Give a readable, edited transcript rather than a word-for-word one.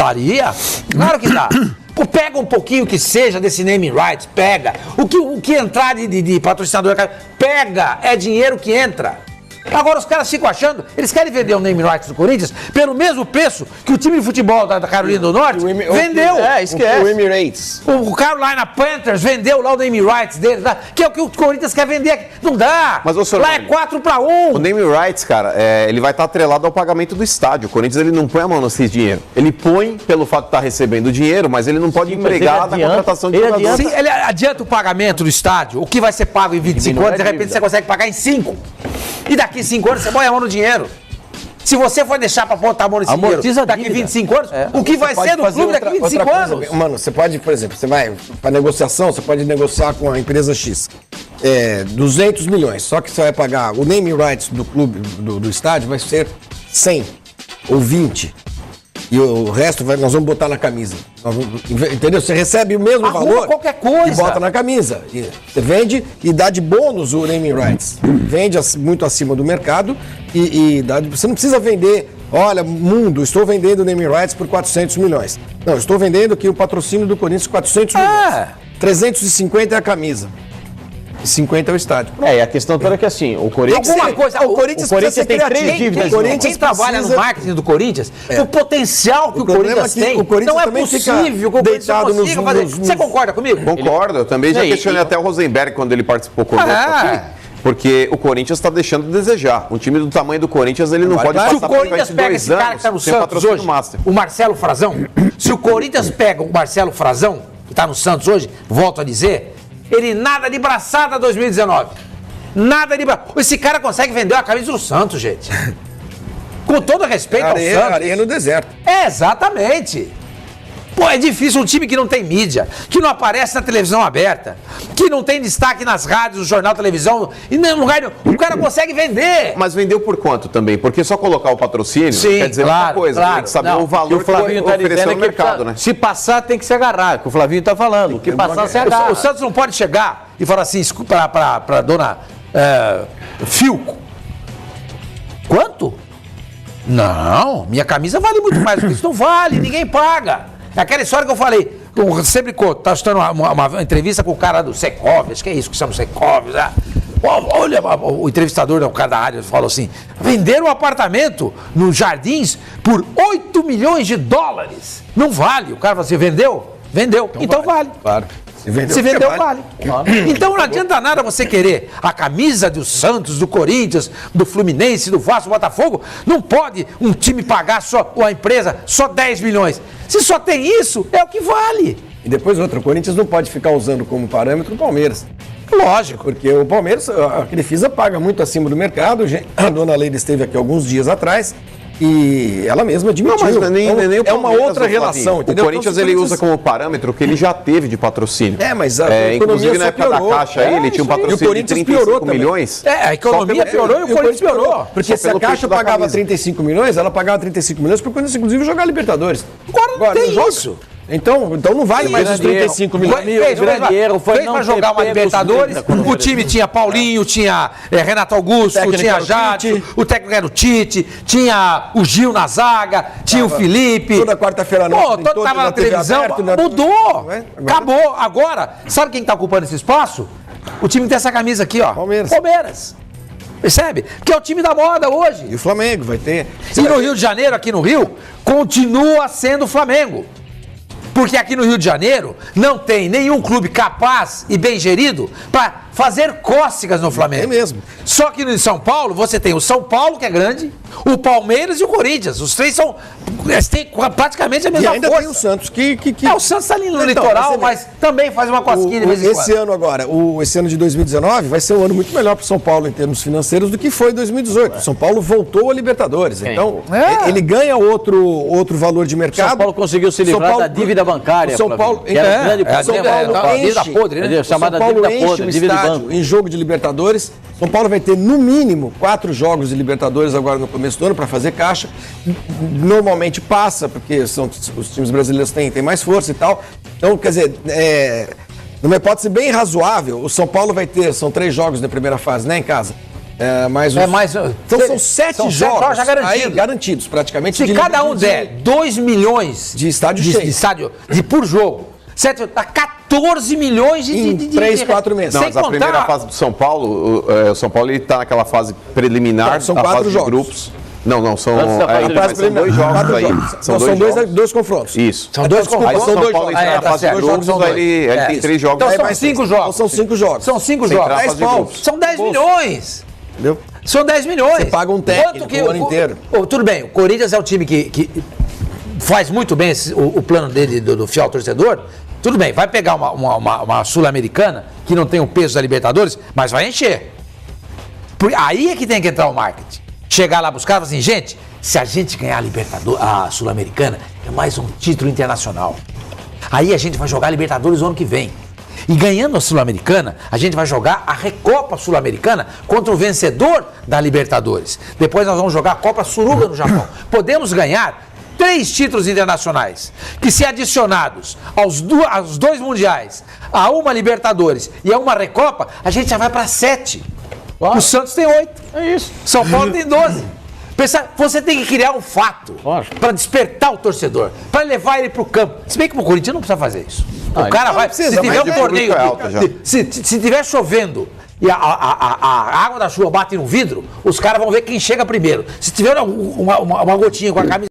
Daria? Claro que dá. Pô, pega um pouquinho que seja desse naming rights, pega. O que entrar de patrocinador, pega, é dinheiro que entra. Agora os caras ficam achando, eles querem vender o name rights do Corinthians pelo mesmo preço que o time de futebol da Carolina do Norte vendeu. Esquece. O Emirates. O Carolina Panthers vendeu lá o name rights dele, tá? Que é o que o Corinthians quer vender aqui. Não dá. Mas, senhor, lá é 4-1. O name rights, cara, ele vai estar atrelado ao pagamento do estádio. O Corinthians ele não põe a mão nesse dinheiro. Ele põe pelo fato de estar recebendo dinheiro, mas ele não pode empregar na contratação de jogadores. Sim, ele adianta o pagamento do estádio, o que vai ser pago em 25 anos, de repente você consegue pagar em 5. E daqui 5 anos você põe a mão no dinheiro. Se você for deixar para botar a mão nesse dinheiro daqui 25 anos, o que vai ser do clube daqui 25 anos? Mano, você pode, por exemplo, você vai para negociação, você pode negociar com a empresa X 200 milhões, só que você vai pagar o name rights do clube, do estádio, vai ser 100 ou 20. E o resto nós vamos botar na camisa. Entendeu? Você recebe o mesmo valor qualquer coisa. E bota na camisa. Você vende e dá de bônus o naming rights. Vende muito acima do mercado e dá. Você não precisa vender, olha, mundo, estou vendendo o naming rights por 400 milhões. Não, estou vendendo aqui o patrocínio do Corinthians 400 milhões. 350 é a camisa. E 50 é o estádio. E a questão toda é que assim, o Corinthians... O Corinthians tem 3 dívidas. Quem trabalha no marketing do Corinthians, o potencial que o Corinthians tem, não é possível que o Corinthians consiga fazer. Você concorda comigo? Concordo, eu também já questionei até o Rosenberg quando ele participou conosco aqui. Porque o Corinthians está deixando de desejar. Um time do tamanho do Corinthians, ele não pode passar por 22 anos. Se o Corinthians pega esse cara que está no Santos hoje, o Marcelo Frazão, se o Corinthians pega o Marcelo Frazão, que está no Santos hoje, volto a dizer... Ele nada de braçada 2019. Nada de braçada. Esse cara consegue vender a camisa do Santos, gente. Com todo respeito ao Santos. Areia no deserto. Exatamente. Pô, é difícil um time que não tem mídia, que não aparece na televisão aberta, que não tem destaque nas rádios, no jornal, televisão, e nem lugar nenhum. O cara consegue vender. Mas vendeu por quanto também? Porque só colocar o patrocínio quer dizer muita coisa. Tem que saber o valor que o Flavinho está oferecendo no mercado, né? Se passar, tem que se agarrar, que o Flavinho está falando. O que passar, se agarra. O Santos não pode chegar e falar assim, para dona Filco. Quanto? Não, minha camisa vale muito mais do que isso. Não vale, ninguém paga. É aquela história que eu falei, eu sempre tá escutando uma entrevista com o cara do Secov, acho que é isso que chama Secov, né? Olha, o entrevistador, o cara da área, falou assim, venderam um apartamento nos Jardins por 8 milhões de dólares. Não vale. O cara falou assim, vendeu? Vendeu. Então vale. Claro. Se vendeu, vale. Então não adianta nada você querer a camisa do Santos, do Corinthians, do Fluminense, do Vasco, do Botafogo. Não pode um time pagar só, ou a empresa, só 10 milhões. Se só tem isso, é o que vale. E depois outra, o Corinthians não pode ficar usando como parâmetro o Palmeiras. Lógico. Porque o Palmeiras, a Crefisa paga muito acima do mercado. A dona Leila esteve aqui alguns dias atrás. E ela mesma admitiu. Não, mas nem é uma outra relação, entendeu? O Corinthians ele usa como parâmetro o que ele já teve de patrocínio. Mas a inclusive na época da Caixa aí, ele tinha um patrocínio de 35 milhões. A economia piorou e o Corinthians piorou. Porque se a Caixa pagava 35 milhões, ela pagava 35 milhões para o Corinthians, inclusive, jogar Libertadores. Agora não tem isso. Então não vale mais os 35 milhões. O grande erro foi não jogar uma Libertadores. O time tinha Paulinho, tinha Renato Augusto, tinha Jade, o técnico era o Tite, tinha o Gil na zaga, tinha o Felipe. Toda quarta-feira tava na televisão, mudou. Acabou. Agora, sabe quem está ocupando esse espaço? O time que tem essa camisa aqui, ó. Palmeiras. Percebe? Que é o time da moda hoje. E o Flamengo vai ter. E no Rio de Janeiro, aqui no Rio, continua sendo o Flamengo. Porque aqui no Rio de Janeiro não tem nenhum clube capaz e bem gerido para fazer cócegas no Flamengo. É mesmo. Só que no São Paulo você tem o São Paulo, que é grande, o Palmeiras e o Corinthians. Os três são têm praticamente a mesma força. E ainda tem o Santos que... o Santos está ali no litoral, mas também faz uma cosquinha de vez em quando. Esse ano agora, esse ano de 2019 vai ser um ano muito melhor para o São Paulo em termos financeiros do que foi em 2018. O São Paulo voltou a Libertadores. Então, ele ganha outro valor de mercado. O São Paulo conseguiu se livrar da dívida bancária. São Paulo enche o estádio em jogo de Libertadores. São Paulo vai ter, no mínimo, 4 jogos de Libertadores agora no começo do ano para fazer caixa. Normalmente passa, porque os times brasileiros têm mais força e tal. Então, quer dizer, numa hipótese bem razoável, o São Paulo vai ter, são 3 jogos na primeira fase, né, em casa. mais É mais. Então são 7 jogos já garantidos. aí, garantidos, praticamente. Se cada um der 2 milhões de estádio cheio. por jogo, certo? Dá 14 milhões Em 3, 4 meses. Não, Sem mas a primeira fase do São Paulo, o São Paulo está naquela fase preliminar, São a 4 fase jogos. de grupos. Não, são, Antes da fase de mas são 2 jogos 4 aí. jogos. São Não, 2 jogos. dois confrontos. Isso. São dois Aí confrontos. o São São dois Paulo jogos. entra na fase de grupos, aí ele tem 3 jogos. Então são mais 5 três. jogos. Então são 5 jogos. São 5 Sem jogos. entrar na 10 fase de pau. grupos. São 10 milhões. Entendeu? São 10 milhões. Você paga um técnico o ano inteiro. Tudo bem, o Corinthians é o time que faz muito bem o plano dele do fiel ao torcedor. Tudo bem, vai pegar uma Sul-Americana que não tem o peso da Libertadores, mas vai encher. Aí é que tem que entrar o marketing. Chegar lá buscar e falar assim, gente, se a gente ganhar a Sul-Americana, é mais um título internacional. Aí a gente vai jogar a Libertadores o ano que vem. E ganhando a Sul-Americana, a gente vai jogar a Recopa Sul-Americana contra o vencedor da Libertadores. Depois nós vamos jogar a Copa Suruga no Japão. Podemos ganhar 3 títulos internacionais, que se adicionados aos 2 mundiais, a uma Libertadores e a uma Recopa, a gente já vai para 7. O Santos tem 8. É isso. São Paulo tem 12. Você tem que criar um fato para despertar o torcedor, para levar ele para o campo. Se bem que o Corinthians não precisa fazer isso. O cara vai, se tiver um torneio, se tiver chovendo e a água da chuva bate no vidro, os caras vão ver quem chega primeiro. Se tiver uma gotinha com a camisa